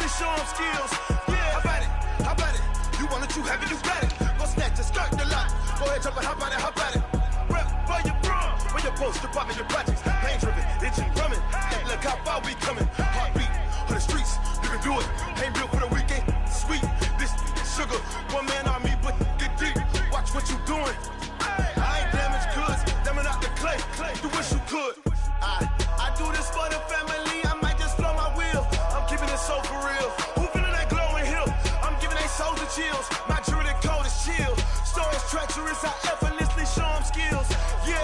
effortlessly show them skills. Yeah, how about it? How about it? You want it, you have it, you got it. Go snatch it, skirt the lot. Go ahead, jump it, how about it? How about it? Rep for your bro, for your post, your pop, and your projects. Pain driven, itching, drumming. Hey, look how far we coming. Heartbeat on the streets, you can do it. Ain't built for the weekend. Sweet, this sugar, one man army, but get deep. Watch what you doing. I ain't damaged goods, damn it out the clay. You wish you could. I do this for the family. I might just blow my wheel. I'm keeping it so for real. Who feeling that glowing hill? I'm giving they souls the chills. My jewelry code is chill. Stories treacherous, I effortlessly show them skills. Yeah.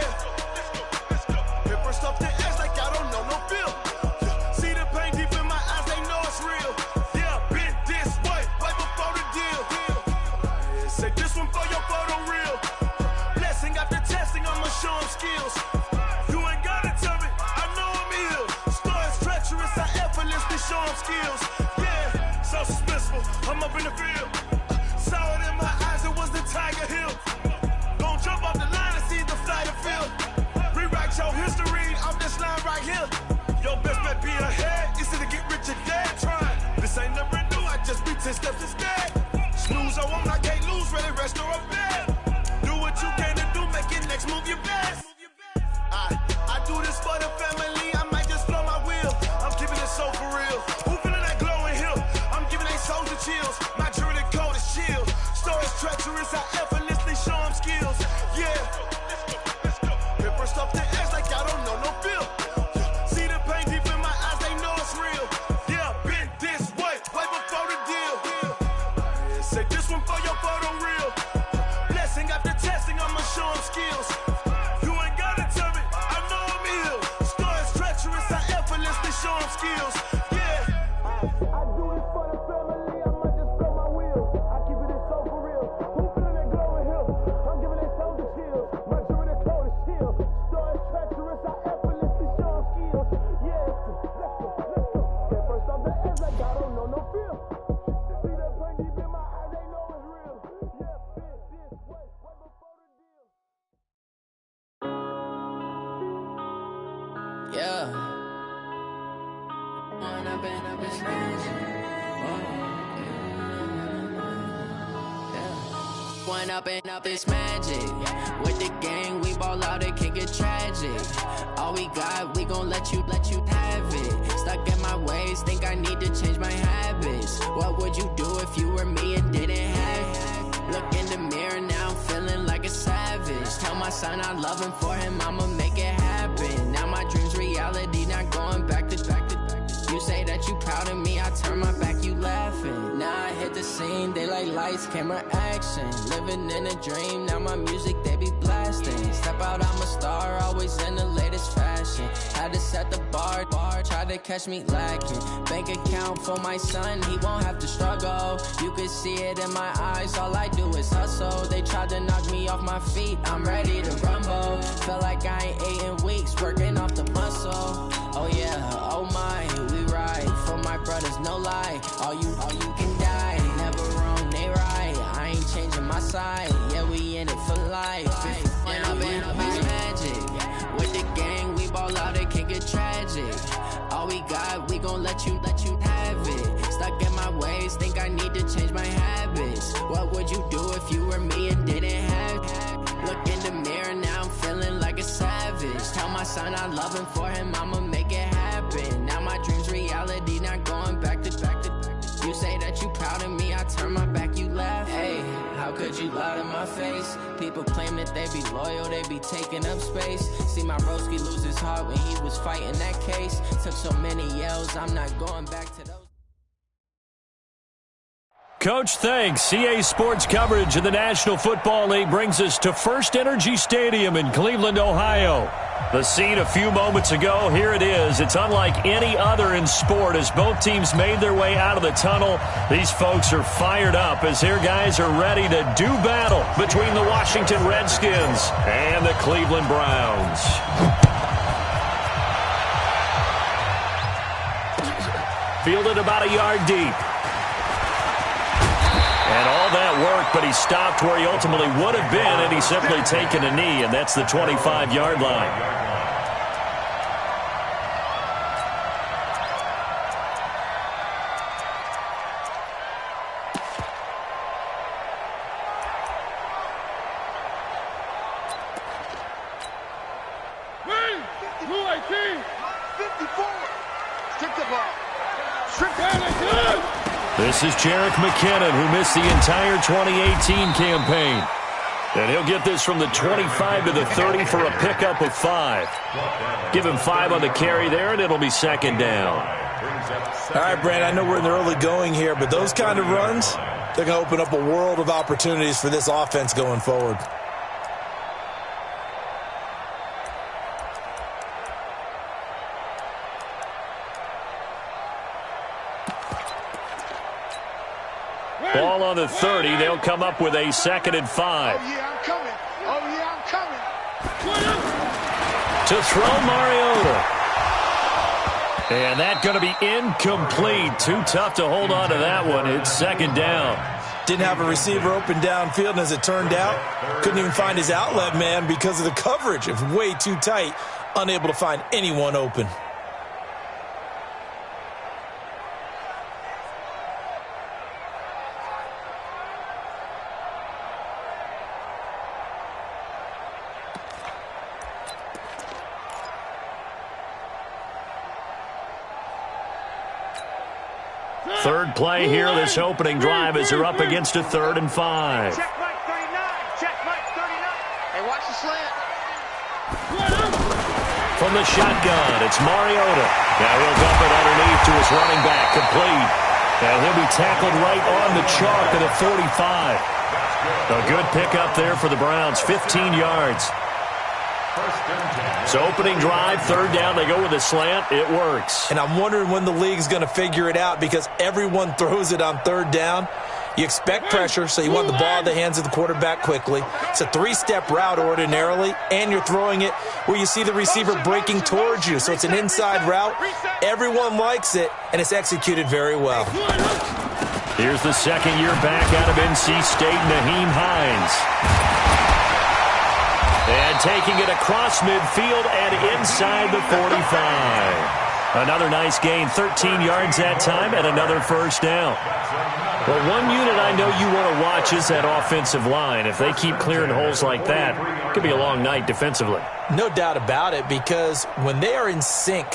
Paper stuff the edge like I don't know no feel. See the pain deep in my eyes, they know it's real. Yeah, been this way, way before the deal. Say this one for your photo reel. Blessing after testing, I'ma show them skills. You ain't gotta tell me, I know I'm ill. Stories treacherous, I effortlessly show them skills. Yeah, so suspenseful, I'm up in the field. Saw it in my eyes, it was the Tiger Hill. Gon' jump off the line and see the flight of field. Rewrite your history off this line right here. Your best bet be ahead, easy to get rich or dead trying. This ain't never new, I just be 10 steps instead. Snooze I won't, I can't lose, ready, rest or a bed. Do what you can to do, make your next move your best. I do this for the family, I might just blow my wheel. I'm keeping it so for real. Who feeling that glowing hill? I'm giving they souls the chills. My jewelry code is chill. Stories treacherous, I effortlessly show them skills. Yeah. Paper stuff the edge like I don't know no feel. See the pain deep in my eyes, they know it's real. Yeah, been this way, way before the deal. Say this one for your photo reel. Blessing after testing, I'ma show them skills. You ain't gotta tell me, I know I'm ill. Stories treacherous, I effortlessly show them skills. Yeah. I do this for the family, I might just blow my wheel. I keep it so for real. Who feeling that glowing hill? I'm giving they souls the chills. My jewelry code is chill. Stories treacherous, I effortlessly show them skills. Yeah, let's go. Get first off the edge like I don't know no feel. See that pain deep in my eyes, they know it's real. Yeah, been this way, way before the deal. Yeah. One up and up is magic. With the gang, we ball out, it can get tragic. All we got, we gon' let you have it. Stuck in my ways, think I need to change my habits. What would you do if you were me and didn't have it? Look in the mirror, now I'm feeling like a savage. Tell my son I love him, for him I'ma make it happen. Now my dream's reality, not going back to. You say that you proud of me, I turn my back, you laughing. Now I hit the scene, they like lights, camera, action. Living in a dream, now my music, they be blasting. Step out, I'm a star, always in the latest fashion. Had to set the bar, try to catch me lacking. Bank account for my son, he won't have to struggle. You can see it in my eyes, all I do is hustle. They tried to knock me off my feet, I'm ready to rumble. Felt like I ain't ate in weeks, working off the muscle. Oh yeah, oh my, we ride for my brothers, no lie. All you can die, never wrong, they right. I ain't changing my side, yeah, we in it for life. When I've been up is magic. With the gang, we ball out, it can get tragic. All we got, we gon' let you have it. Stuck in my ways, think I need to change my habits. What would you do if you were me and didn't have it? Look in the mirror, now I'm feeling like a savage. Tell my son I love him, for him I'ma make it happen. Now my dream's reality, not going back to. You say that you proud of me, I turn my back, you laugh. Hey, how could you lie to my face? People claim that they be loyal, they be taking up space. See my broski lose his heart when he was fighting that case. Took so many yells, I'm not going back to those. Coach, thanks. CA Sports coverage of the National Football League brings us to First Energy Stadium in Cleveland, Ohio. The scene a few moments ago, here it is. It's unlike any other in sport as both teams made their way out of the tunnel. These folks are fired up as their guys are ready to do battle between the Washington Redskins and the Cleveland Browns. Fielded about a yard deep. And all that work, but he stopped where he ultimately would have been, and he's simply taken a knee, and that's the 25-yard line. This is Jerick McKinnon, who missed the entire 2018 campaign. And he'll get this from the 25 to the 30 for a pickup of 5. Give him 5 on the carry there, and it'll be second down. All right, Brandon, I know we're in the early going here, but those kind of runs, they're going to open up a world of opportunities for this offense going forward. Ball on the 30. They'll come up with a 2nd and 5. Oh, yeah, I'm coming. Oh, yeah, I'm coming. To throw Mariota. And that's going to be incomplete. Too tough to hold on to that one. It's 2nd down. Didn't have a receiver open downfield, and as it turned out, couldn't even find his outlet man because of the coverage. It was way too tight, unable to find anyone open. Third play here, this opening drive as they're up against a 3rd and 5. Check Mike 39. Check Mike 39. Hey, watch the slant. From the shotgun, it's Mariota. Now he'll dump it underneath to his running back, complete. And he'll be tackled right on the chalk of the 45. A good pickup there for the Browns, 15 yards. So opening drive, 3rd down, they go with a slant. It works. And I'm wondering when the league's going to figure it out because everyone throws it on 3rd down. You expect pressure, so you want the ball in the hands of the quarterback quickly. It's a 3-step route ordinarily, and you're throwing it where you see the receiver breaking towards you. So it's an inside route. Everyone likes it, and it's executed very well. Here's the 2nd year back out of NC State, Nyheim Hines. And taking it across midfield and inside the 45. Another nice gain, 13 yards that time, and another 1st down. Well, one unit I know you want to watch is that offensive line. If they keep clearing holes like that, it could be a long night defensively. No doubt about it, because when they are in sync,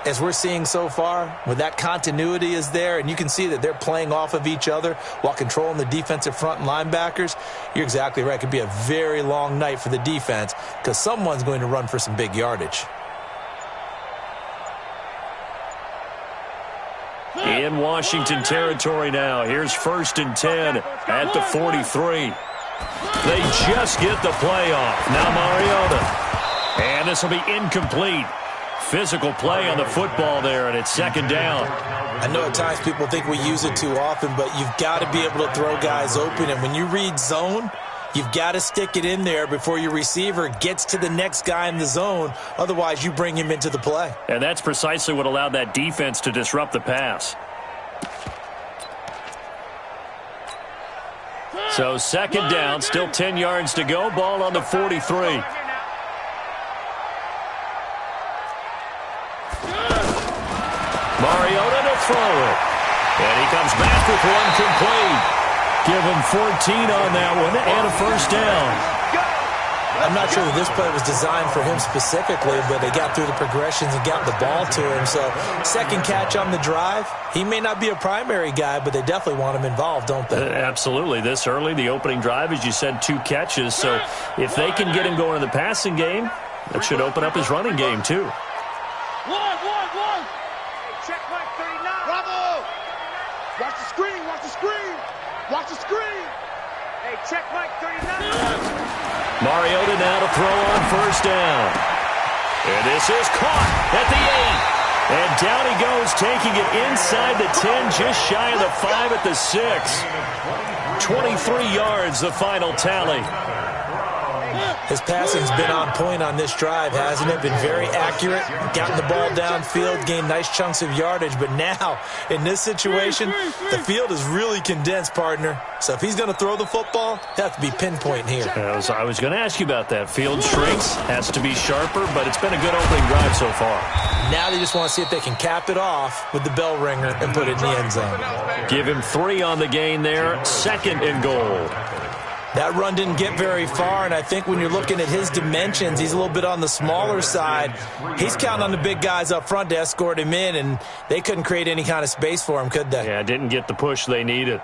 as we're seeing so far, when that continuity is there, and you can see that they're playing off of each other while controlling the defensive front and linebackers, you're exactly right. It could be a very long night for the defense because someone's going to run for some big yardage. In Washington territory now. Here's 1st and 10 at the 43. They just get the play off. Now Mariota. And this will be incomplete. Physical play on the football there, and it's 2nd down. I know at times people think we use it too often, but you've got to be able to throw guys open. And when you read zone, you've got to stick it in there before your receiver gets to the next guy in the zone. Otherwise, you bring him into the play. And that's precisely what allowed that defense to disrupt the pass. So 2nd down, still 10 yards to go. Ball on the 43. Mariota to throw it. And he comes back with one complete. Give him 14 on that one and a 1st down. I'm not sure that this play was designed for him specifically, but they got through the progressions and got the ball to him. So 2nd catch on the drive. He may not be a primary guy, but they definitely want him involved, don't they? Absolutely. This early, the opening drive, as you said, 2 catches. So if they can get him going in the passing game, that should open up his running game too. Check Mike 39. Bravo! Watch the screen, watch the screen. Watch the screen. Hey, check Mike 39. Mariota now to throw on 1st down. And this is caught at the 8. And down he goes, taking it inside the 10, just shy of the 5 at the 6. 23 yards, the final tally. His passing's been on point on this drive, hasn't it? Been very accurate, gotten the ball downfield, gained nice chunks of yardage. But now, in this situation, the field is really condensed, partner. So if he's going to throw the football, he'll have to be pinpoint here. I was going to ask you about that. Field shrinks, has to be sharper, but it's been a good opening drive so far. Now they just want to see if they can cap it off with the bell ringer and put it in the end zone. Give him 3 on the gain there, 2nd and goal. That run didn't get very far, and I think when you're looking at his dimensions, he's a little bit on the smaller side. He's counting on the big guys up front to escort him in, and they couldn't create any kind of space for him, could they? Yeah, didn't get the push they needed.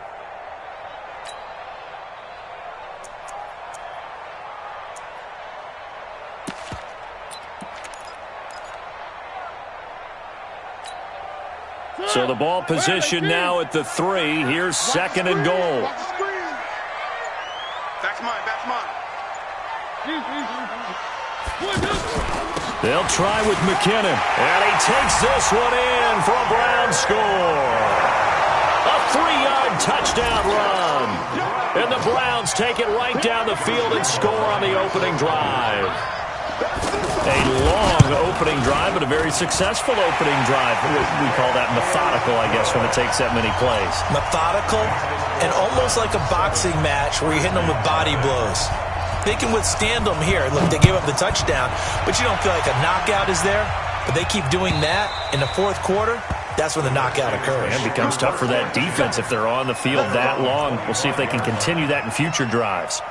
So the ball position now at the 3. Here's second and goal. That's mine. They'll try with McKinnon. And he takes this one in for a Brown score. A 3-yard touchdown run. And the Browns take it right down the field and score on the opening drive. A long opening drive, but a very successful opening drive. We call that methodical, I guess, when it takes that many plays. Methodical and almost like a boxing match where you're hitting them with body blows. They can withstand them here. Look, they gave up the touchdown, but you don't feel like a knockout is there. But they keep doing that in the fourth quarter. That's when the knockout occurs. And it becomes tough for that defense if they're on the field that long. We'll see if they can continue that in future drives.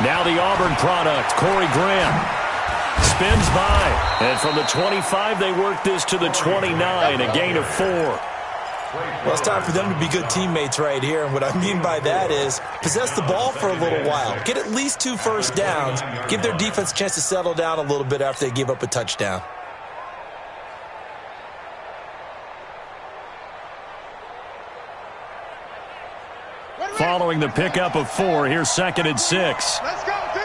Now the Auburn product, Corey Graham, spins by. And from the 25, they work this to the 29, a gain of 4. Well, it's time for them to be good teammates right here. And what I mean by that is possess the ball for a little while. Get at least 2 first downs. Give their defense a chance to settle down a little bit after they give up a touchdown. Following the pickup of 4, here's second and 6. Let's go, D.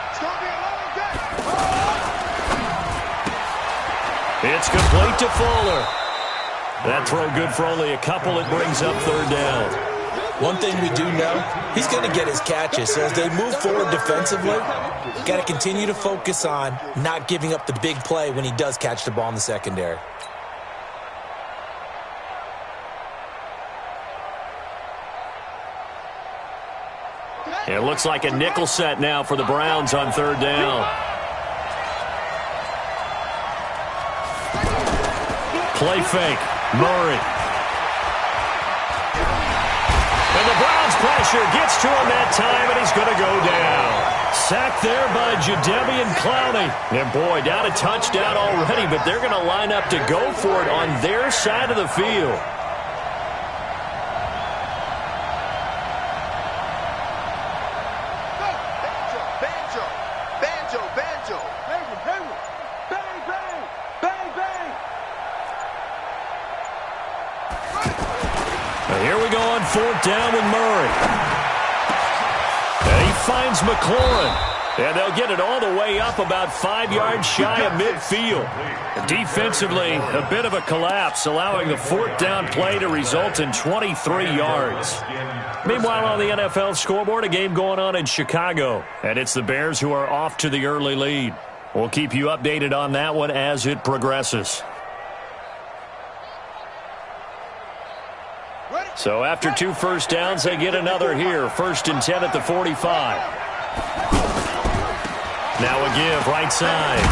It's going to be a long day. It's complete to Fuller. That throw good for only a couple. It brings up third down. One thing we do know, he's going to get his catches. So as they move forward defensively, got to continue to focus on not giving up the big play when he does catch the ball in the secondary. It looks like a nickel set now for the Browns on third down. Play fake. Murray. And the Browns pressure gets to him that time, and he's going to go down. Sacked there by Jadeveon Clowney. And boy, down a touchdown already, but they're going to line up to go for it on their side of the field. Here we go on fourth down with Murray. And he finds McLaurin. And they'll get it all the way up about 5 yards shy of midfield. Defensively, a bit of a collapse, allowing the fourth down play to result in 23 yards. Meanwhile, on the NFL scoreboard, a game going on in Chicago. And it's the Bears who are off to the early lead. We'll keep you updated on that one as it progresses. So after 2 first downs, they get another here. 1st and 10 at the 45. Now a give, right side.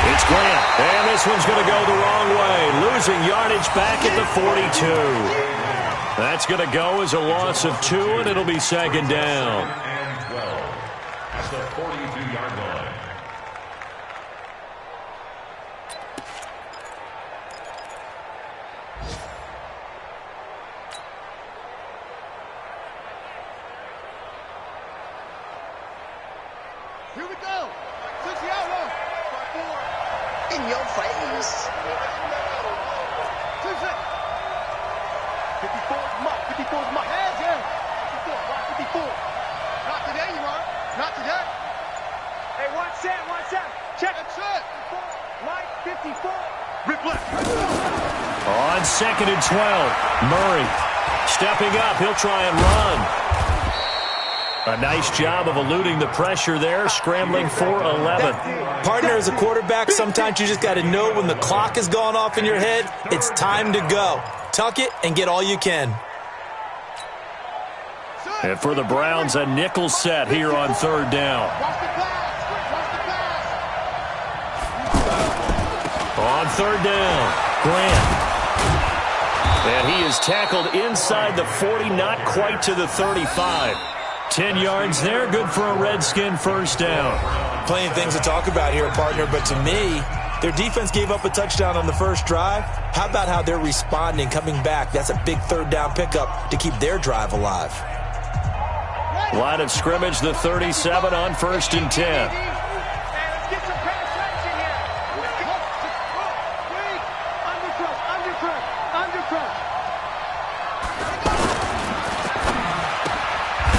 It's Grant. And this one's going to go the wrong way. Losing yardage back at the 42. That's going to go as a loss of 2, and it'll be second down. And 12 at the 42-yard line. Here we go. 60 out low. In your face. 54 Mike. 54 Mike. Hands in. 54. 54. Not today, you are. Not today. Hey, one set. Check. That's it. Mike, 54. Rip left. On 2nd and 12, Murray stepping up. He'll try and run. A nice job of eluding the pressure there, scrambling for 11. Partner, as a quarterback, sometimes you just got to know when the clock has gone off in your head, it's time to go. Tuck it and get all you can. And for the Browns, a nickel set here on third down. On third down, Grant. And he is tackled inside the 40, not quite to the 35. 10 yards there, good for a Redskin first down. Plenty of things to talk about here, partner, but to me, their defense gave up a touchdown on the first drive. How about how they're responding, coming back? That's a big third down pickup to keep their drive alive. Line of scrimmage, the 37 on 1st and 10.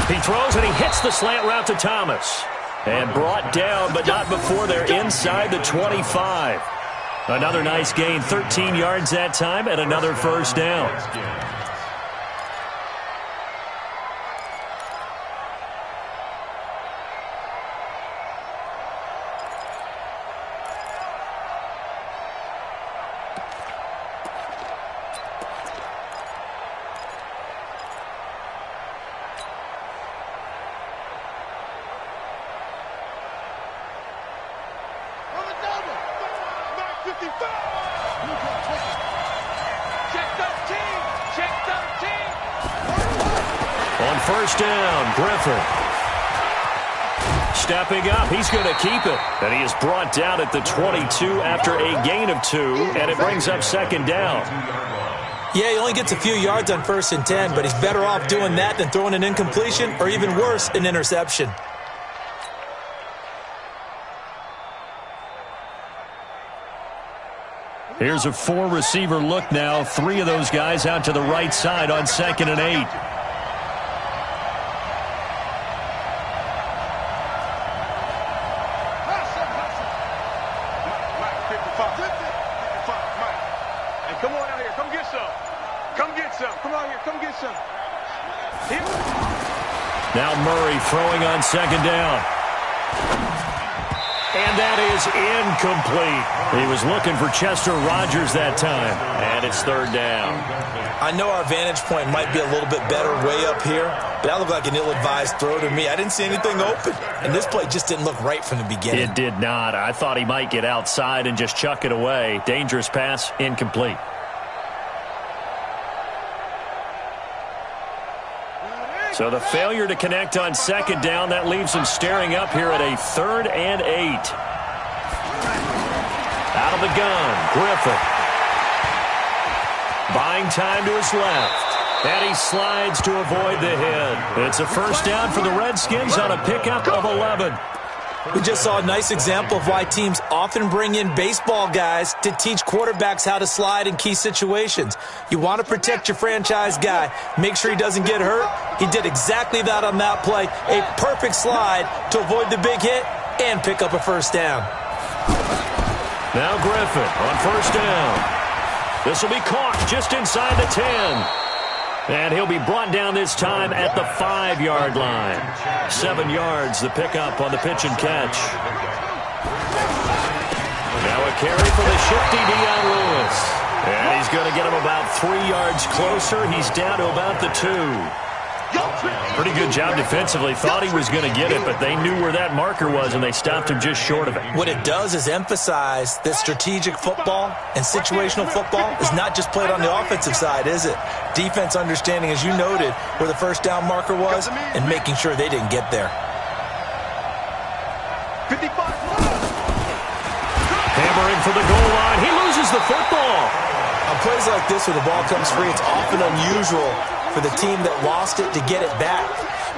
He throws and he hits the slant route to Thomas. And brought down, but not before they're inside the 25. Another nice gain, 13 yards that time, and another first down. On first down, Griffin. Stepping up, he's going to keep it. And he is brought down at the 22 after a gain of 2, and it brings up second down. Yeah, he only gets a few yards on 1st and 10, but he's better off doing that than throwing an incompletion or even worse, an interception. Here's a 4-receiver look now. 3 of those guys out to the right side on 2nd and 8. Come on out here. Come get some. Come get some. Come on here. Come get some. Now Murray throwing on 2nd down. And that is incomplete. He was looking for Chester Rogers that time. And it's 3rd down. I know our vantage point might be a little bit better way up here, but that looked like an ill-advised throw to me. I didn't see anything open. And this play just didn't look right from the beginning. It did not. I thought he might get outside and just chuck it away. Dangerous pass, incomplete. So the failure to connect on 2nd down, that leaves him staring up here at a 3rd and 8. Out of the gun, Griffin. Buying time to his left. And he slides to avoid the hit. It's a first down for the Redskins on a pickup of 11. We just saw a nice example of why teams often bring in baseball guys to teach quarterbacks how to slide in key situations. You want to protect your franchise guy. Make sure he doesn't get hurt. He did exactly that on that play. A perfect slide to avoid the big hit and pick up a first down. Now Griffin on first down. This will be caught just inside the 10. And he'll be brought down this time at the 5-yard line. 7 yards, the pickup on the pitch and catch. Now a carry for the shifty Dion Lewis. And he's going to get him about 3 yards closer. He's down to about the 2. Pretty good job defensively. Thought he was going to get it, but they knew where that marker was, and they stopped him just short of it. What it does is emphasize that strategic football and situational football is not just played on the offensive side, is it? Defense understanding, as you noted, where the first down marker was and making sure they didn't get there. 55. Hammering for the goal line. He loses the football. On plays like this where the ball comes free, it's often unusual for the team that lost it to get it back,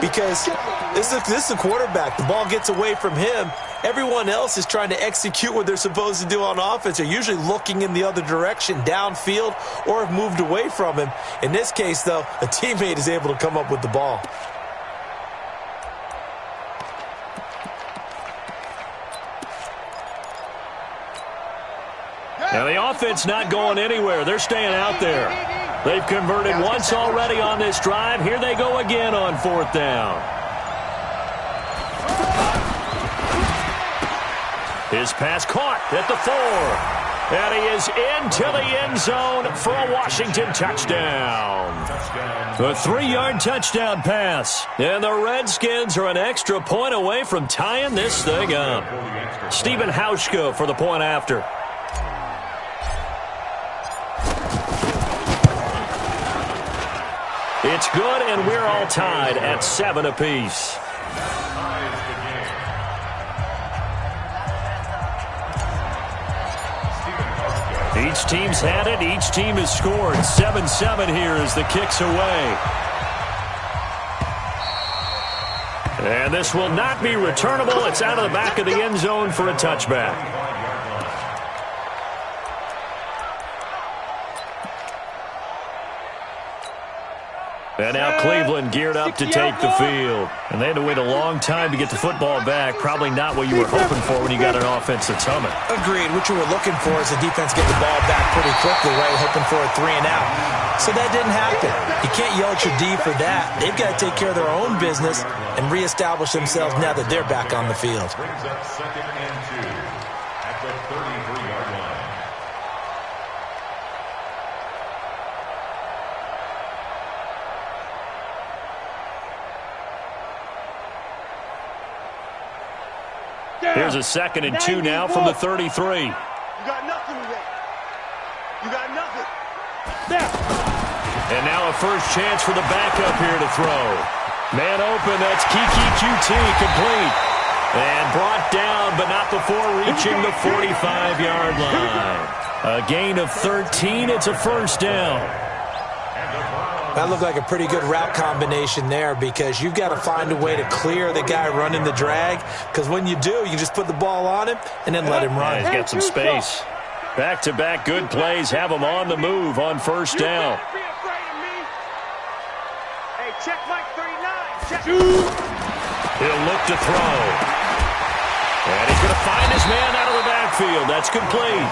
because this is the quarterback. The ball gets away from him. Everyone else is trying to execute what they're supposed to do on offense. They're usually looking in the other direction, downfield, or have moved away from him. In this case, though, a teammate is able to come up with the ball. Now the offense not going anywhere. They're staying out there. They've converted once already on this drive. Here they go again on 4th down. His pass caught at the 4. And he is into the end zone for a Washington touchdown. A 3-yard touchdown pass. And the Redskins are an extra point away from tying this thing up. Stephen Hauschka for the point after. It's good, and we're all tied at 7 apiece. Each team's had it. Each team has scored. 7-7 here as the kick's away. And this will not be returnable. It's out of the back of the end zone for a touchback. And now Cleveland geared up to take the field. And they had to wait a long time to get the football back. Probably not what you were hoping for when you got an offense that's humming. Agreed. What you were looking for is the defense get the ball back pretty quickly, right? Hoping for a 3 and out. So that didn't happen. You can't yell at your D for that. They've got to take care of their own business and reestablish themselves now that they're back on the field. Brings up 2nd and 2 at the 33-yard line. Here's a 2nd and 2 now from the 33. You got nothing today. You got nothing. And now a first chance for the backup here to throw. Man open, that's Kiki QT complete. And brought down, but not before reaching the 45-yard line. A gain of 13, it's a first down. That looked like a pretty good route combination there because you've got to find a way to clear the guy running the drag, because when you do, you just put the ball on him and then let him run. Yeah, he's got some space. Back-to-back good plays have him on the move on first down. Be afraid of me. Hey, check Mike 39. Check. He'll look to throw. And he's going to find his man out of the backfield. That's complete.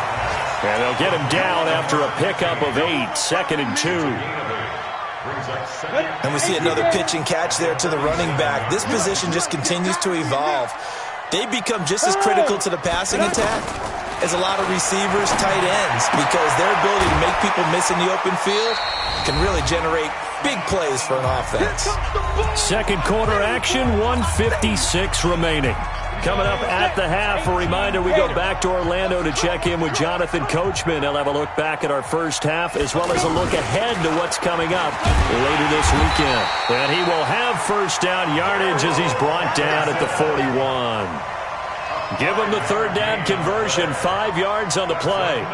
And they'll get him down after a pickup of 8, 2nd and 2. And we see another pitch and catch there to the running back. This position just continues to evolve. They become just as critical to the passing attack as a lot of receivers, tight ends, because their ability to make people miss in the open field can really generate big plays for an offense. Second quarter action, 1:56 remaining. Coming up at the half, a reminder, we go back to Orlando to check in with Jonathan Coachman. He'll have a look back at our first half as well as a look ahead to what's coming up later this weekend. And he will have first down yardage as he's brought down at the 41. Give him the third down conversion, 5 yards on the play.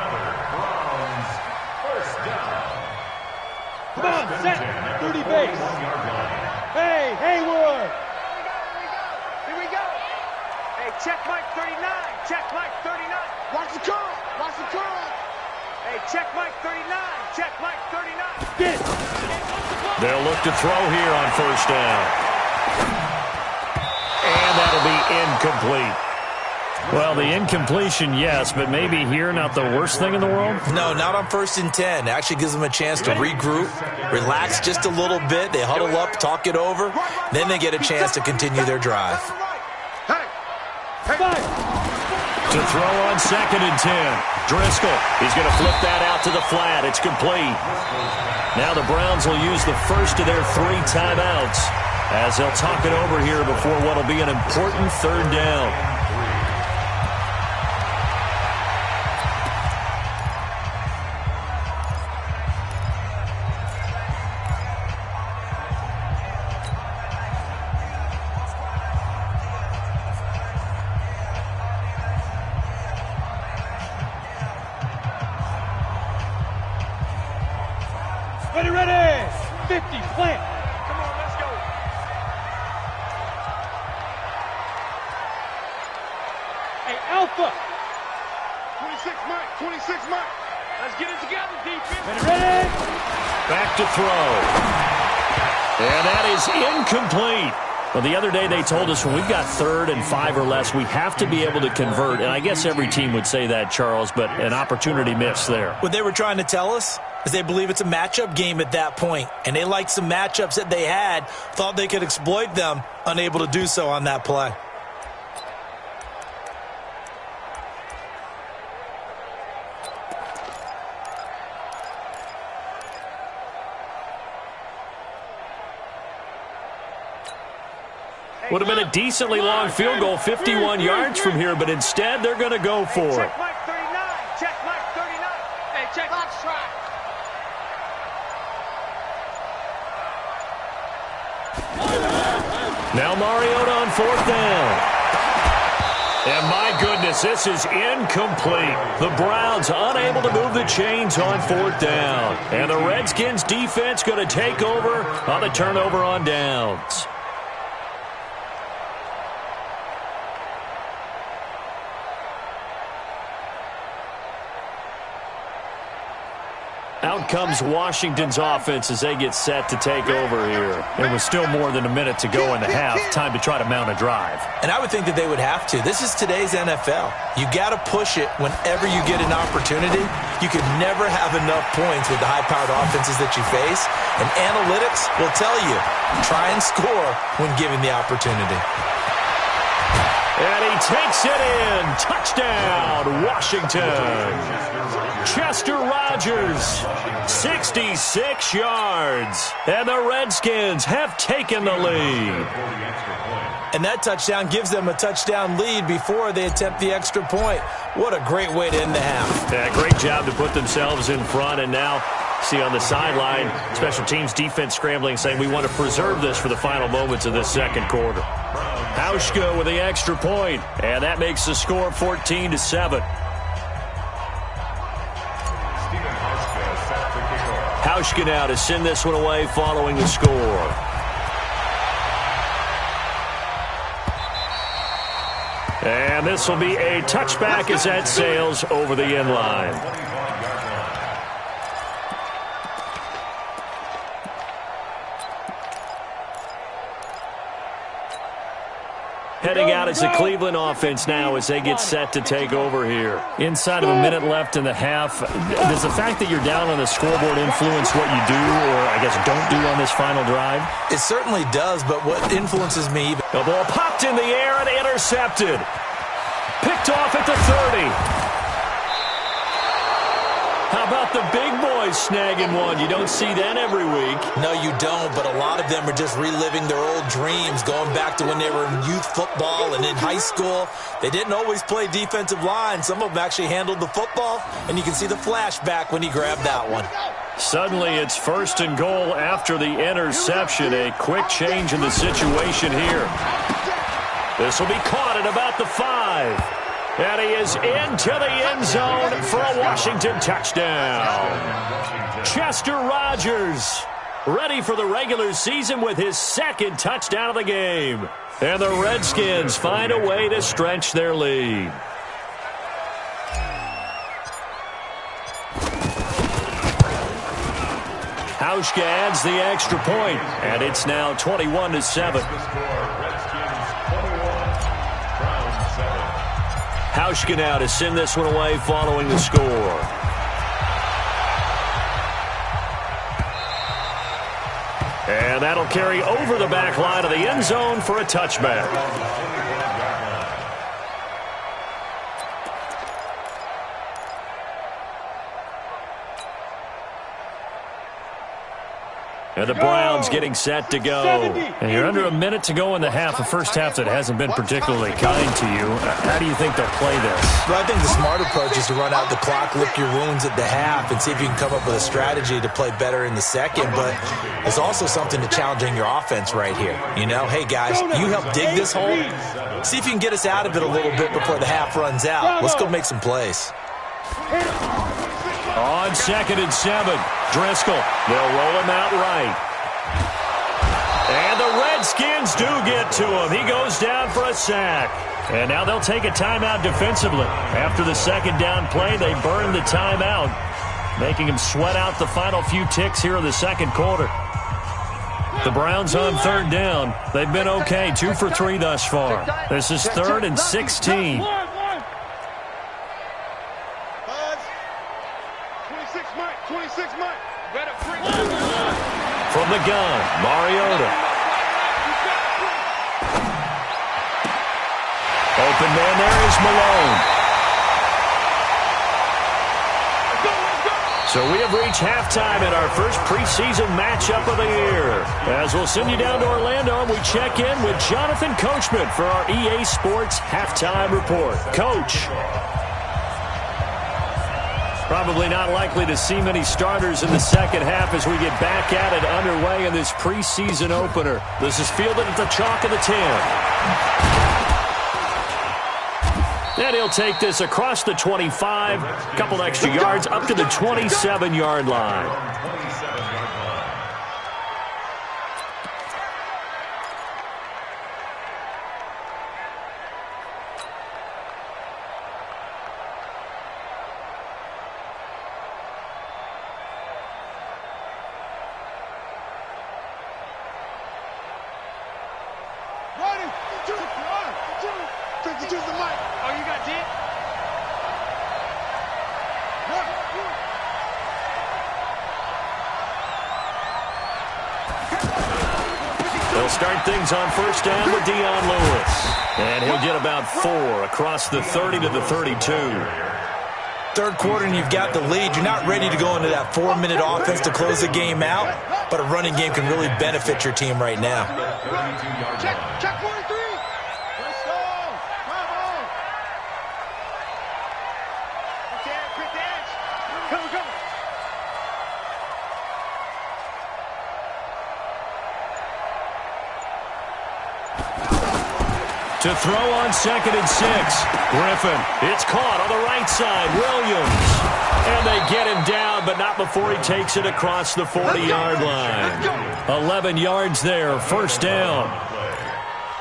Come on, set. 30 base. Hey, Hayward. Here we go. Hey, check Mike 39. Check Mike 39. Watch the curl. Watch the curl. Hey, check Mike 39. Check Mike 39. Get it. They'll look to throw here on first down. And that'll be incomplete. Well, the incompletion, yes, but maybe here not the worst thing in the world? No, not on 1st and 10. It actually gives them a chance to regroup, relax just a little bit. They huddle up, talk it over. Then they get a chance to continue their drive. To throw on 2nd and 10. Driscoll, he's going to flip that out to the flat. It's complete. Now the Browns will use the first of their 3 timeouts as they'll talk it over here before what will be an important third down. Ready. 50, plant. Come on, let's go. Hey, Alpha. 26 Mike, 26 Mike. Let's get it together, defense. Ready. Back to throw. And that is incomplete. Well, the other day they told us when we've got 3rd and 5 or less, we have to be able to convert. And I guess every team would say that, Charles, but an opportunity missed there. What they were trying to tell us is they believe it's a matchup game at that point, and they liked some matchups that they had, thought they could exploit them, unable to do so on that play. Would have been a decently long field goal, 51 yards from here, but instead they're going to go for it. Check Mike 39. Check Mike 39. Hey, check Mike's try. Now Mariota on 4th down. And my goodness, this is incomplete. The Browns unable to move the chains on 4th down. And the Redskins defense going to take over on the turnover on downs. Out comes Washington's offense as they get set to take over here. There was still more than a minute to go in the half. Time to try to mount a drive. And I would think that they would have to. This is today's NFL. You got to push it whenever you get an opportunity. You can never have enough points with the high-powered offenses that you face. And analytics will tell you, try and score when given the opportunity. And he takes it in. Touchdown, Washington. Chester Rogers, 66 yards. And the Redskins have taken the lead. And that touchdown gives them a touchdown lead before they attempt the extra point. What a great way to end the half. Yeah, great job to put themselves in front. And now, see on the sideline, special teams defense scrambling, saying we want to preserve this for the final moments of this second quarter. Hauschka with the extra point, and that makes the score 14-7. Hauschka now to send this one away following the score. And this will be a touchback as that sails over the end line. Heading out is the Cleveland offense now as they get set to take over here. Inside of a minute left in the half, does the fact that you're down on the scoreboard influence what you do or, I guess, don't do on this final drive? It certainly does, but what influences me... The ball popped in the air and intercepted. Picked off at the 30. How about the big boys snagging one? You don't see that every week. No, you don't, but a lot of them are just reliving their old dreams, going back to when they were in youth football and in high school. They didn't always play defensive line. Some of them actually handled the football, and you can see the flashback when he grabbed that one. Suddenly, it's 1st and goal after the interception. A quick change in the situation here. This will be caught at about the 5. And he is into the end zone for a Washington touchdown. Chester Rogers ready for the regular season with his 2nd touchdown of the game. And the Redskins find a way to stretch their lead. Hauschka adds the extra point, and it's now 21-7. Hauschka now to send this one away following the score. And that'll carry over the back line of the end zone for a touchback. And the Browns getting set to go. And you're under a minute to go in the half, a first half that hasn't been particularly kind to you. How do you think they'll play this? Well, I think the smart approach is to run out the clock, lick your wounds at the half, and see if you can come up with a strategy to play better in the second. But there's also something to challenging your offense right here. You know, hey, guys, you help dig this hole. See if you can get us out of it a little bit before the half runs out. Let's go make some plays. On 2nd and 7, Driscoll. They'll roll him out right. And the Redskins do get to him. He goes down for a sack. And now they'll take a timeout defensively. After the 2nd down play, they burn the timeout, making him sweat out the final few ticks here in the 2nd quarter. The Browns on 3rd down. They've been okay, 2 for 3 thus far. This is 3rd and 16. From the gun, Mariota. Open man there is Malone. So we have reached halftime in our first preseason matchup of the year. As we'll send you down to Orlando, and we check in with Jonathan Coachman for our EA Sports Halftime Report. Coach. Probably not likely to see many starters in the second half as we get back at it underway in this preseason opener. This is fielded at the chalk of the 10. And he'll take this across the 25, a couple extra yards up to the 27-yard line. They'll start things on first down with Dion Lewis. And he'll get about 4 across the 30 to the 32. Third quarter and you've got the lead. You're not ready to go into that 4-minute offense to close the game out, but a running game can really benefit your team right now. Check 43. Let's go. Bravo. Quick dance. Come. To throw on 2nd and 6. Griffin. It's caught on the right side. Williams. And they get him down, but not before he takes it across the 40-yard line. 11 yards there. First down.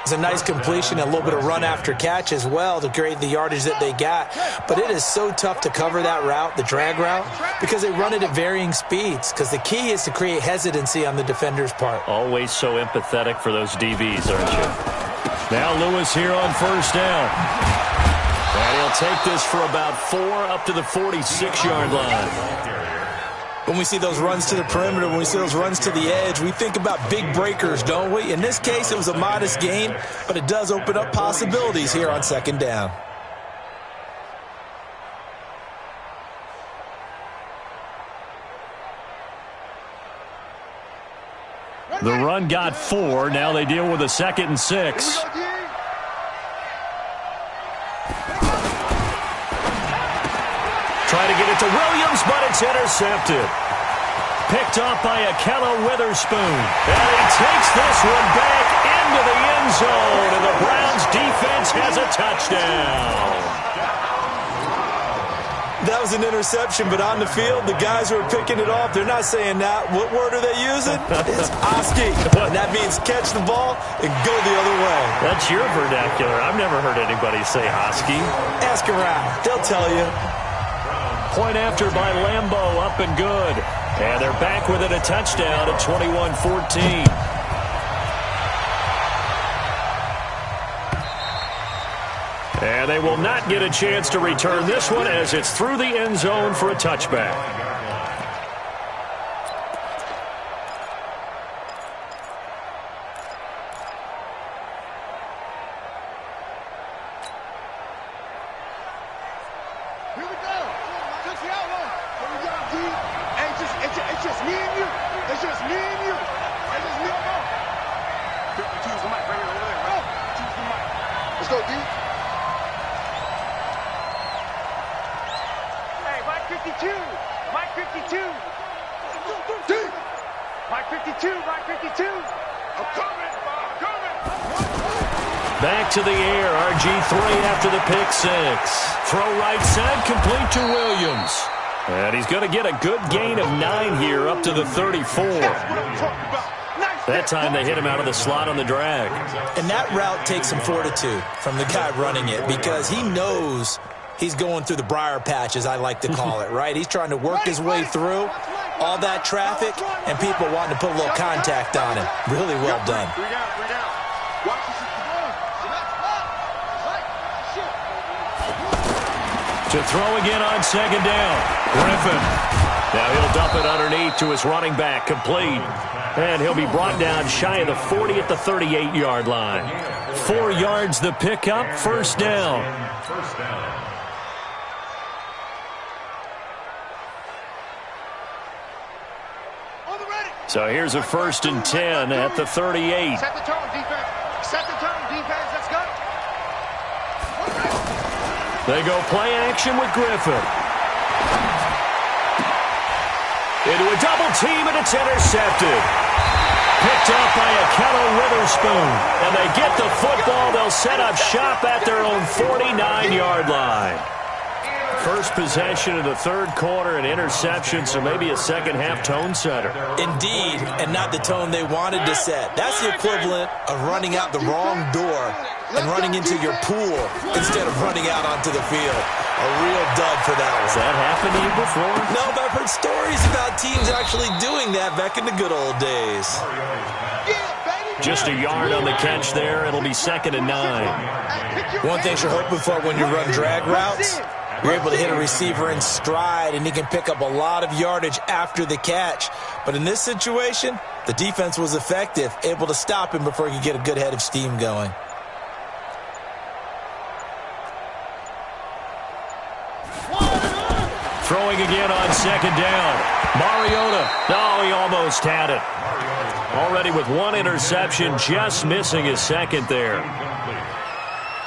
It's a nice completion, a little bit of run after catch as well to create the yardage that they got. But it is so tough to cover that route, the drag route, because they run it at varying speeds. Because the key is to create hesitancy on the defender's part. Always so empathetic for those DBs, aren't you? Now Lewis here on first down. And he'll take this for about 4 up to the 46-yard line. When we see those runs to the perimeter, when we see those runs to the edge, we think about big breakers, don't we? In this case, it was a modest gain, but it does open up possibilities here on second down. The run got 4. Now they deal with a 2nd and 6. Try to get it to Williams, but it's intercepted. Picked off by Akella Witherspoon. And he takes this one back into the end zone, and the Browns defense has a touchdown. That was an interception, but on the field, the guys who are picking it off, they're not saying that. What word are they using? It's Oski. And that means catch the ball and go the other way. That's your vernacular. I've never heard anybody say Oski. Ask around. They'll tell you. Point after by Lambo, up and good. And they're back with it, a touchdown at 21-14. And they will not get a chance to return this one as it's through the end zone for a touchback. Here we go. Just the outlaw. Here we go, D. Hey, it's just me and you. It's just me and you. It's just me and you. Choose the mic right here over there. Go. Choose the mic. Let's go, D. Hey, Mike 52. Mike 52. D. Mike 52. Mike 52. I'm coming. I'm coming. Back to the air, RG3 after the pick 6. Throw right side, complete to Williams. And he's going to get a good gain of 9 here up to the 34. That time they hit him out of the slot on the drag. And that route takes some fortitude from the guy running it because he knows he's going through the briar patch, as I like to call it, right? He's trying to work his way through all that traffic and people wanting to put a little contact on him. Really well done. To throw again on second down. Griffin. Now he'll dump it underneath to his running back, complete. And he'll be brought down shy of the 40 at the 38-yard line. 4 yards the pickup, first down. So here's a 1st and 10 at the 38. Set the tone, defense. Set the tone, defense. Let's go. They go play action with Griffin. Into a double team, and it's intercepted. Picked up by Akello Witherspoon. And they get the football. They'll set up shop at their own 49-yard line. First possession of the third quarter, an interception, so maybe a second-half tone setter. Indeed, and not the tone they wanted to set. That's the equivalent of running out the wrong door and running into your pool instead of running out onto the field. A real dud for that one. Has that happened to you before? No, but I've heard stories about teams actually doing that back in the good old days. Just a yard on the catch there. It'll be 2nd and 9. One thing you're hoping for when you run drag routes, you're able to hit a receiver in stride, and he can pick up a lot of yardage after the catch. But in this situation, the defense was effective, able to stop him before he could get a good head of steam going. Throwing again on 2nd down. Mariota. No, he almost had it. Already with one interception, just missing his second there.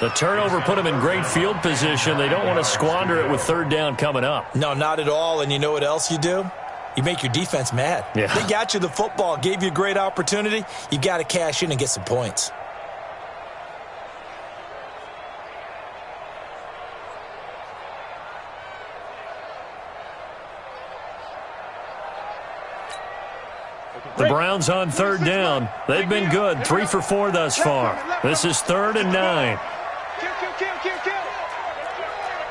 The turnover put him in great field position. They don't want to squander it with 3rd down coming up. No, not at all. And you know what else you do? You make your defense mad. Yeah. They got you the football, gave you a great opportunity. You got to cash in and get some points. The Browns on 3rd down. They've been good, 3 for 4 thus far. This is 3rd and 9. Kill.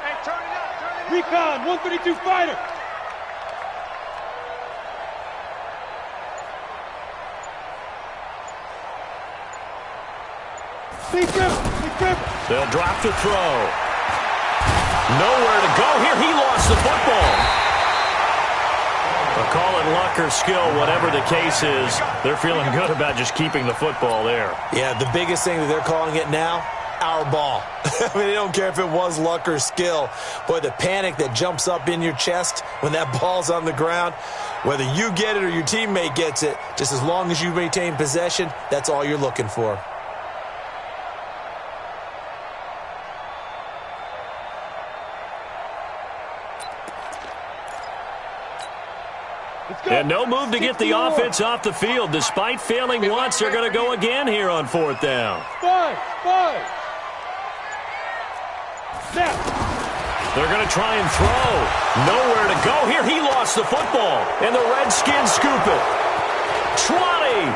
Hey, turn it up. Recon, 132 fighter. Big grip. They'll drop the throw. Nowhere to go here. He lost the football. They'll call it luck or skill, whatever the case is. They're feeling good about just keeping the football there. Yeah, the biggest thing that they're calling it now, our ball. I mean, they don't care if it was luck or skill. Boy, the panic that jumps up in your chest when that ball's on the ground, whether you get it or your teammate gets it, just as long as you maintain possession, that's all you're looking for. And no move to get the offense off the field. Despite failing once, they're going to go again here on 4th down. Five. Snap. They're going to try and throw. Nowhere to go here. He lost the football. And the Redskins scoop it. 20,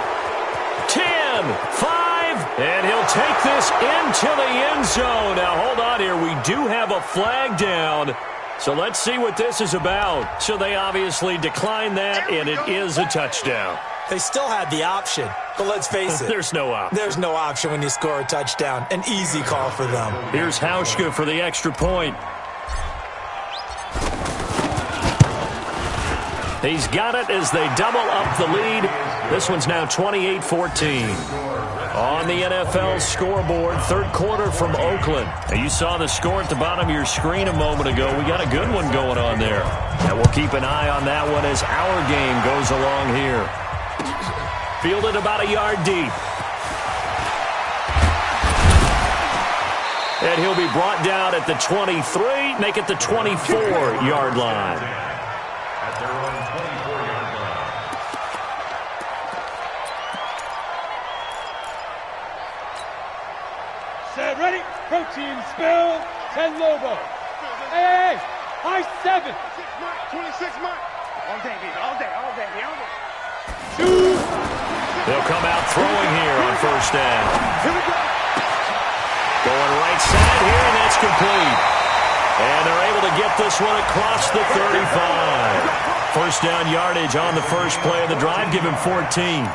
10, 5, and he'll take this into the end zone. Now, hold on here. We do have a flag down. So let's see what this is about. So they obviously declined that, and it is a touchdown. They still had the option, but let's face it. There's no option. There's no option when you score a touchdown. An easy call for them. Here's Hauschka for the extra point. He's got it as they double up the lead. This one's now 28-14. On the NFL scoreboard, 3rd quarter from Oakland. Now, you saw the score at the bottom of your screen a moment ago. We got a good one going on there. And we'll keep an eye on that one as our game goes along here. Fielded about a yard deep. And he'll be brought down at the 23, make it the 24-yard line. At their own 24-yard line. Set, ready. Protein spill. 10 Lobo. Hey. High 7. 26 Mike. All day, baby. All day. Shoot. They'll come out throwing here on 1st down. Here we go. Going right side here, and that's complete. And they're able to get this one across the 35. 1st down yardage on the first play of the drive. Give him 14.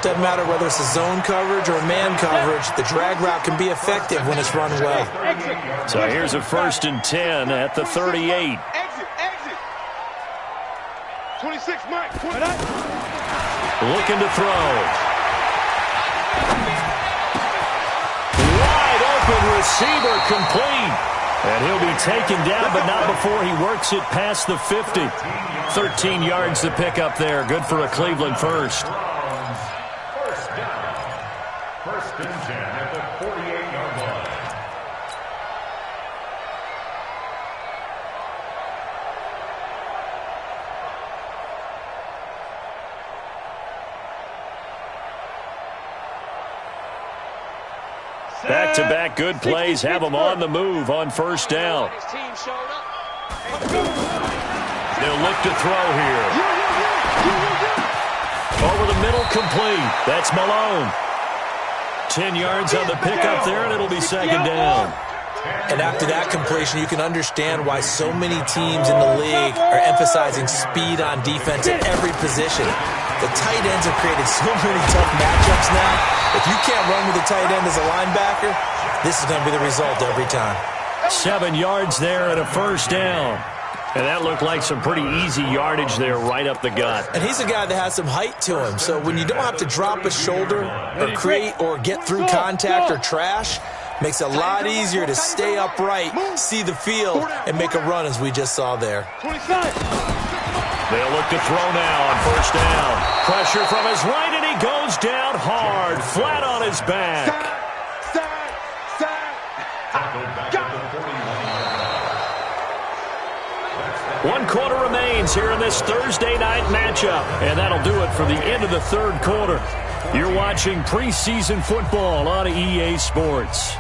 Doesn't matter whether it's a zone coverage or man coverage, the drag route can be effective when it's run well. So here's a 1st and 10 at the 38. Exit. 26 Mike. Looking to throw. Wide open receiver complete. And he'll be taken down, but not before he works it past the 50. 13 yards to pick up there. Good for a Cleveland first. First down. First and 10 at the 48-yard line. Back-to-back good plays have them on the move on first down. They'll look to throw here. Over the middle, complete. That's Malone. 10 yards on the pickup there, and it'll be second down. And after that completion, you can understand why so many teams in the league are emphasizing speed on defense at every position. The tight ends have created so many tough matchups now. If you can't run with a tight end as a linebacker, this is going to be the result every time. 7 yards there and a first down. And that looked like some pretty easy yardage there right up the gut. And he's a guy that has some height to him. So when you don't have to drop a shoulder or create or get through contact or trash, makes it a lot easier to stay upright, see the field, and make a run as we just saw there. They'll look to throw now on first down. Pressure from his right, and he goes down hard, flat on his back. One quarter remains here in this Thursday night matchup, and that'll do it for the end of the third quarter. You're watching preseason football on EA Sports.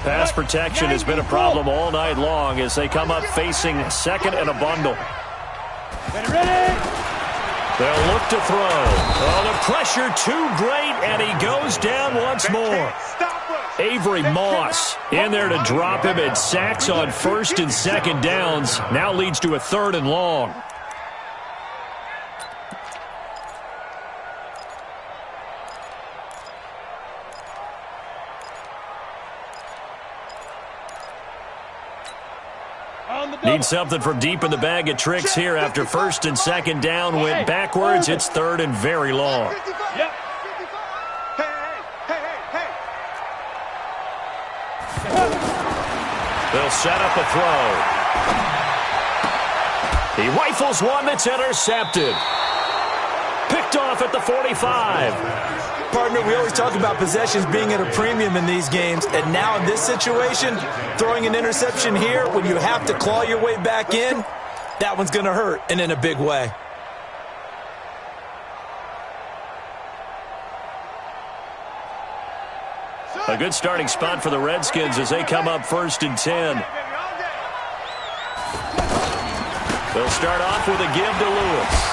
Pass protection has been a problem all night long as they come up facing second and a bundle. They'll look to throw. Oh, the pressure too great, and he goes down once more. Avery Moss in there to drop him, and sacks on first and second downs. Now leads to a third and long. Need something from deep in the bag of tricks here after first and second down went backwards. It's third and very long. They'll set up a throw. He rifles one that's intercepted. Picked off at the 45. Partner, we always talk about possessions being at a premium in these games, and now in this situation, throwing an interception here when you have to claw your way back in, that one's going to hurt, and in a big way. A good starting spot for the Redskins as they come up first and 10. They'll start off with a give to Lewis.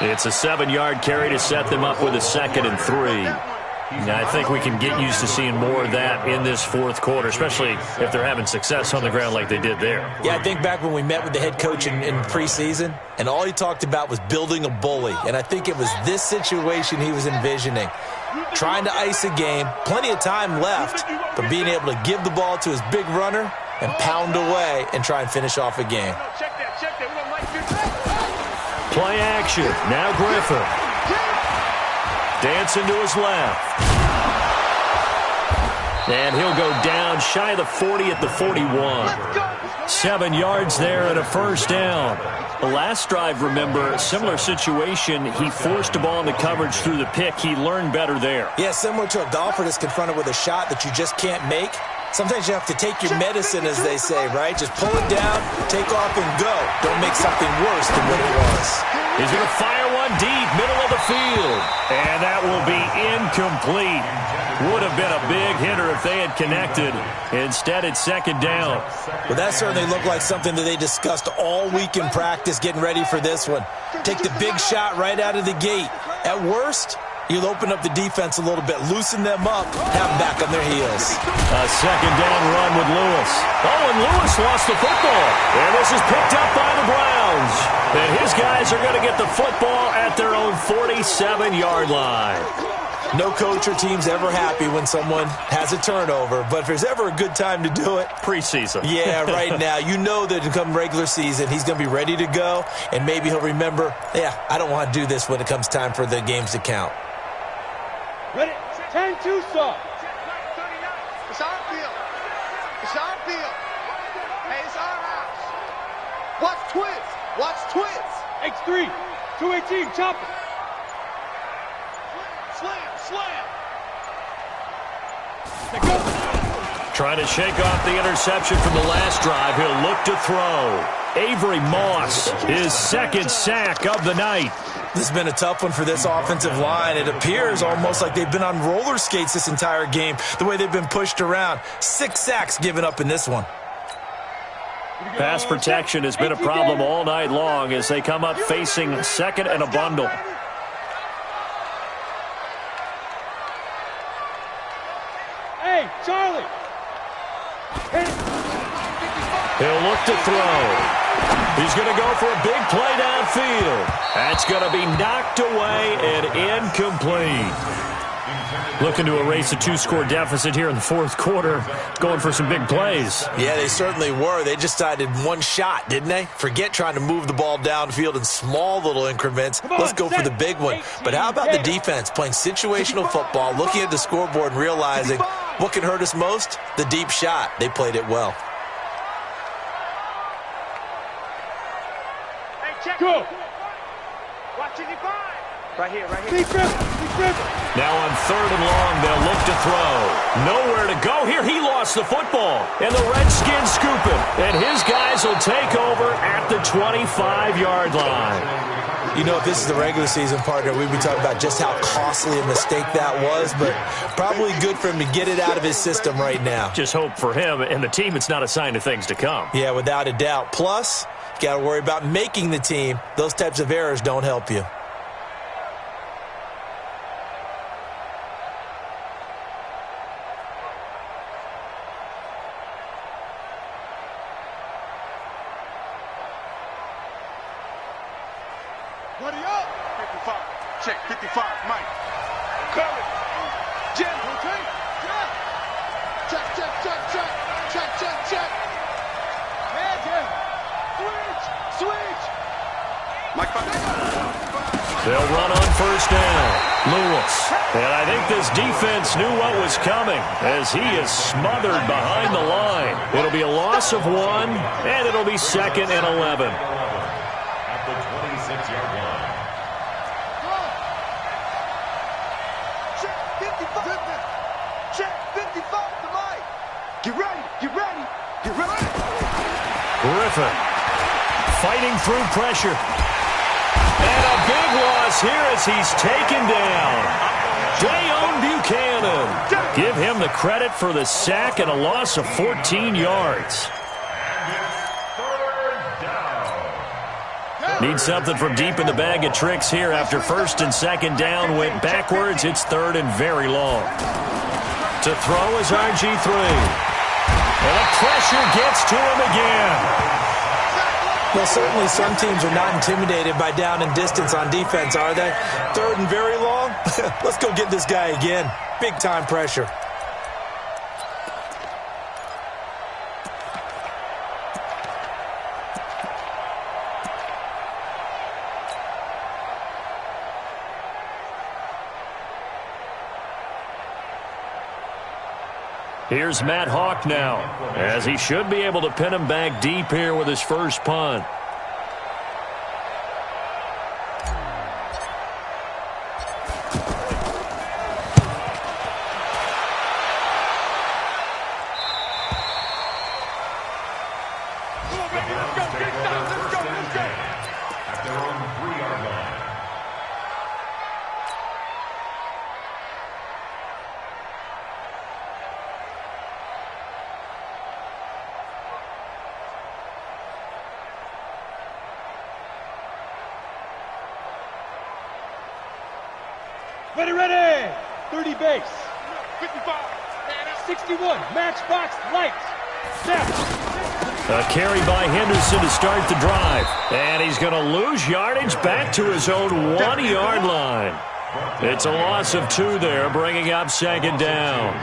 It's a 7-yard carry to set them up with a second and 3. Now, I think we can get used to seeing more of that in this fourth quarter, especially if they're having success on the ground like they did there. Yeah, I think back when we met with the head coach in preseason, and all he talked about was building a bully. And I think it was this situation he was envisioning. Trying to ice a game, plenty of time left, but being able to give the ball to his big runner and pound away and try and finish off a game. Play action. Now Griffin. Dancing to his left. And he'll go down shy of the 40 at the 41. 7 yards there and a first down. The last drive, remember, similar situation. He forced the ball into coverage through the pick. He learned better there. Yeah, similar to a golfer that's confronted with a shot that you just can't make. Sometimes you have to take your medicine, as they say, right? Just pull it down, take off, and go. Don't make something worse than what it was. He's going to fire one deep, middle of the field. And that will be incomplete. Would have been a big hitter if they had connected. Instead, it's second down. Well, that certainly looked like something that they discussed all week in practice, getting ready for this one. Take the big shot right out of the gate. At worst, you'll open up the defense a little bit, loosen them up, have them back on their heels. A second down run with Lewis. Oh, and Lewis lost the football. And this is picked up by the Browns. And his guys are going to get the football at their own 47-yard line. No coach or team's ever happy when someone has a turnover, but if there's ever a good time to do it, preseason. Yeah, right now. You know that come regular season, he's going to be ready to go, and maybe he'll remember, I don't want to do this when it comes time for the games to count. Ready? 10-2 stop. It's our field. It's our field. Hey, it's our house. Watch twins. Watch twins. X3. 218. Chop it. Slam. Trying to shake off the interception from the last drive. He'll look to throw. Avery Moss, his second sack of the night. This has been a tough one for this offensive line. It appears almost like they've been on roller skates this entire game, the way they've been pushed around. 6 sacks given up in this one. Pass protection has been a problem all night long as they come up facing second and a bundle. Hey, Charlie. He'll look to throw. He's going to go for a big play downfield. That's going to be knocked away and incomplete. Looking to erase a 2-score deficit here in the fourth quarter. Going for some big plays. Yeah, they certainly were. They just decided one shot, didn't they? Forget trying to move the ball downfield in small little increments. Let's go for the big one. But how about the defense playing situational football, looking at the scoreboard and realizing what can hurt us most? The deep shot. They played it well. Go. Watch it, right here. Now on 3rd and long, they'll look to throw. Nowhere to go here. He lost the football. And the Redskins scoop it. And his guys will take over at the 25-yard line. You know, if this is the regular season, partner, we'd be talking about just how costly a mistake that was, but probably good for him to get it out of his system right now. Just hope for him and the team it's not a sign of things to come. Yeah, without a doubt. Plus, you got to worry about making the team. Those types of errors don't help you. Buddy up. 55. Check 55. Mike. Curry. Jim. Okay. Yeah. Check. Magic. Switch. Mike. They'll run on 1st down. Lewis. And I think this defense knew what was coming as he is smothered behind the line. It'll be a loss of 1, and it'll be 2nd and 11. At the 26-yard line. Check 55 to Mike. Get ready. Griffin fighting through pressure. And a big loss here as he's taken down. Dayon Buchanan. Give him the credit for the sack and a loss of 14 yards. Need something from deep in the bag of tricks here after 1st and 2nd down went backwards. It's 3rd and very long. To throw is RG3. And the pressure gets to him again. Well, certainly some teams are not intimidated by down and distance on defense, are they? 3rd and very long? Let's go get this guy again. Big time pressure. Here's Matt Hawk now, as he should be able to pin him back deep here with his first punt. At their own 3-yard line. Ready. 30 base. 55. 61. Matchbox lights. Snap. A carry by Henderson to start the drive. And he's going to lose yardage back to his own 1-yard line. It's a loss of 2 there, bringing up second down.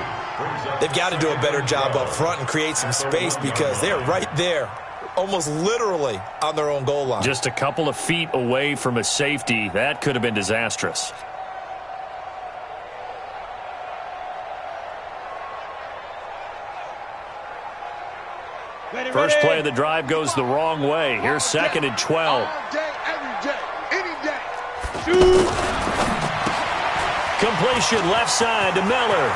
They've got to do a better job up front and create some space because they're right there, almost literally on their own goal line. Just a couple of feet away from a safety. That could have been disastrous. First play of the drive goes the wrong way. Here's second and 12. All day, every day, any day. Completion left side to Miller.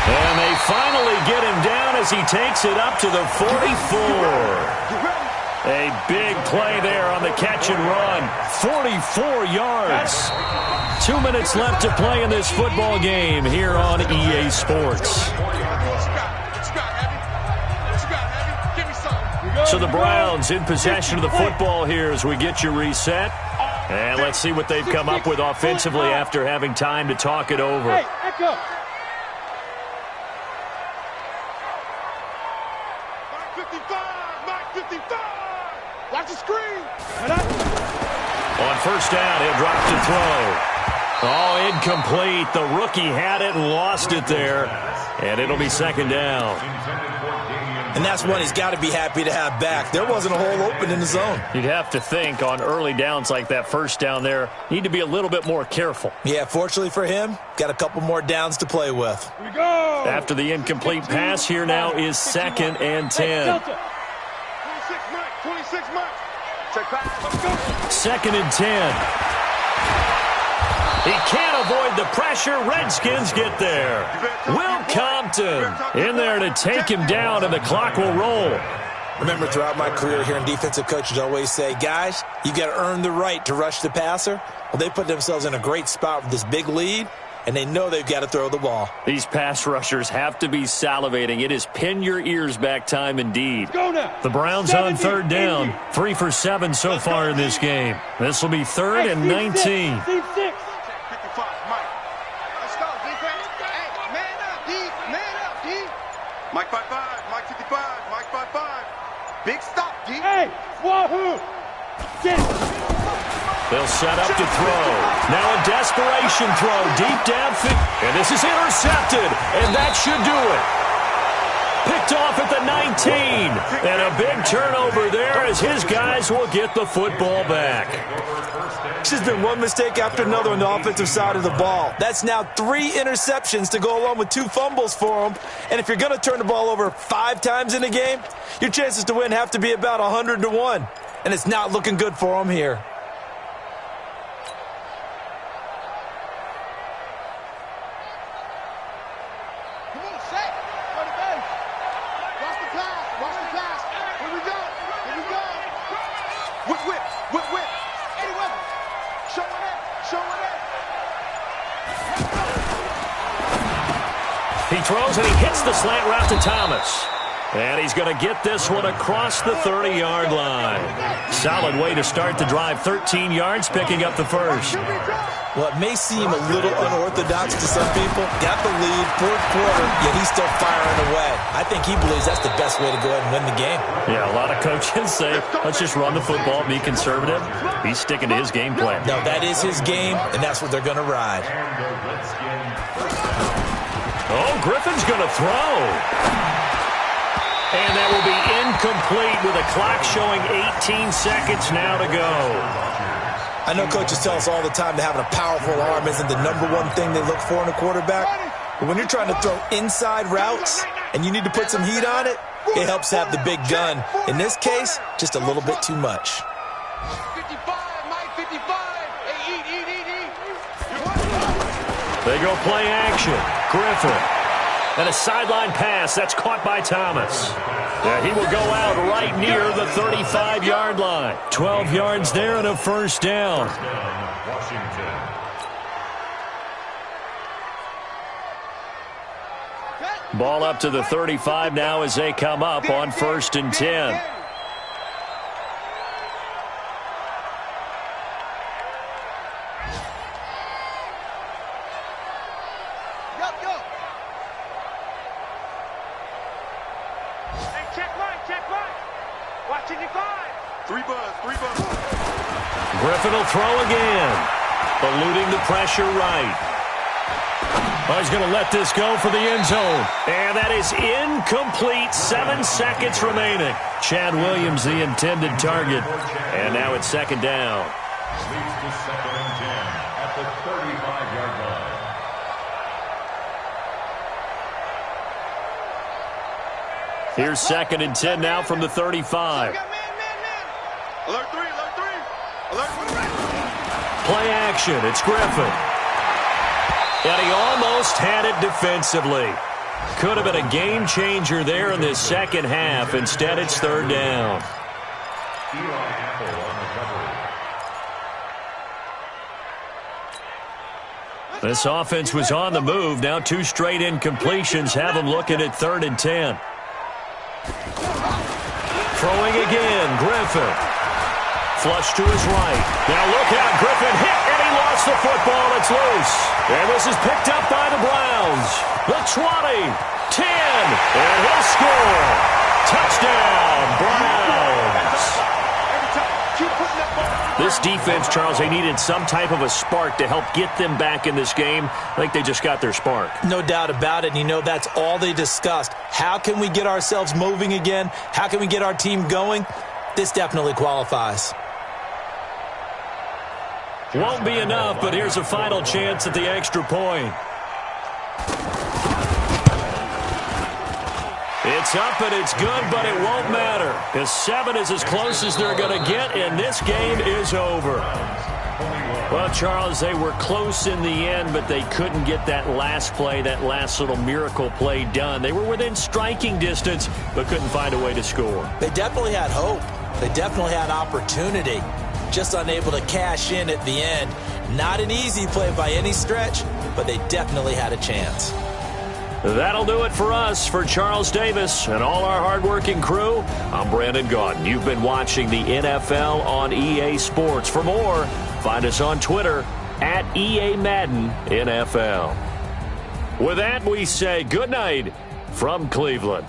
And they finally get him down as he takes it up to the 44. A big play there on the catch and run. 44 yards. 2 minutes left to play in this football game here on EA Sports. So the Browns in possession of the football here as we get you reset. And let's see what they've come up with offensively after having time to talk it over. Hey, echo. Mike 55, Mike 55. Watch the screen. On first down, he'll drop to throw. Oh, incomplete. The rookie had it and lost it there. And it'll be second down. And that's one he's got to be happy to have back. There wasn't a hole open in the zone. You'd have to think on early downs like that first down there, need to be a little bit more careful. Yeah, fortunately for him, got a couple more downs to play with. Here we go. After the incomplete pass, here now is second and 10. 26 Mike, 26 Mike. Check back. Let's go. Second and 10. He can't avoid the pressure. Redskins get there. Will Compton in there to take him down, and the clock will roll. Remember, throughout my career here in defensive coaches always say, guys, you got to earn the right to rush the passer. Well, they put themselves in a great spot with this big lead, and they know they've got to throw the ball. These pass rushers have to be salivating. It is pin your ears back time indeed. Go now. The Browns on third down. 3 for 7 so far in this game. This will be third and 19. Team 6. 55 Mike. Let's go, defense. Hey, man up, D. Man up, D. Mike 55, Mike 55, Mike 55. Big stop, D. Hey, wahoo. Get it. They'll set up to throw. Now a desperation throw deep downfield. And this is intercepted. And that should do it. Picked off at the 19. And a big turnover there as his guys will get the football back. It's just been one mistake after another on the offensive side of the ball. That's now 3 interceptions to go along with 2 fumbles for them. And if you're going to turn the ball over 5 times in a game, your chances to win have to be about 100 to 1. And it's not looking good for them here. He throws and he hits the slant route to Thomas. And he's going to get this one across the 30-yard line. Solid way to start the drive. 13 yards, picking up the first. Well, it may seem a little unorthodox to some people. Got the lead, 4th quarter, yet he's still firing away. I think he believes that's the best way to go ahead and win the game. Yeah, a lot of coaches say, let's just run the football, be conservative. He's sticking to his game plan. No, that is his game, and that's what they're going to ride. Oh, Griffin's going to throw. And that will be incomplete with a clock showing 18 seconds now to go. I know coaches tell us all the time that having a powerful arm isn't the #1 thing they look for in a quarterback. But when you're trying to throw inside routes and you need to put some heat on it, it helps have the big gun. In this case, just a little bit too much. 55, Mike 55. Hey, eat. They go play action. Griffin. And a sideline pass. That's caught by Thomas. Yeah, he will go out right near the 35-yard line. 12 yards there and a first down. Ball up to the 35 now as they come up on 1st and 10. Griffin will throw again. Eluding the pressure right. Oh, he's going to let this go for the end zone. And that is incomplete. 7 seconds remaining. Chad Williams, the intended target. And now it's second down. Leads to 2nd and 10 at the 35-yard line. Here's 2nd and 10 now from the 35. Alert 3, alert 3. Alert 3. Play action. It's Griffin. And he almost had it defensively. Could have been a game changer there in this second half. Instead, it's third down. Eli Apple on the coverage. This offense was on the move. Now 2 straight incompletions have them looking at 3rd and 10. Throwing again, Griffin. Flush to his right. Now look out, Griffin hit, and he lost the football. It's loose. And this is picked up by the Browns. The 20, 10, and he'll score. Touchdown, Browns. This defense, Charles, they needed some type of a spark to help get them back in this game. I think they just got their spark. No doubt about it. And you know, that's all they discussed. How can we get ourselves moving again? How can we get our team going? This definitely qualifies. Won't be enough, but here's a final chance at the extra point. It's up and it's good, but it won't matter, because 7 is as close as they're going to get, and this game is over. Well, Charles, they were close in the end, but they couldn't get that last play, that last little miracle play done. They were within striking distance, but couldn't find a way to score. They definitely had hope. They definitely had opportunity. Just unable to cash in at the end. Not an easy play by any stretch, but they definitely had a chance. That'll do it for us. For Charles Davis and all our hardworking crew, I'm Brandon Gaudin. You've been watching the NFL on EA Sports. For more, find us on Twitter at EA Madden NFL. With that, we say good night from Cleveland.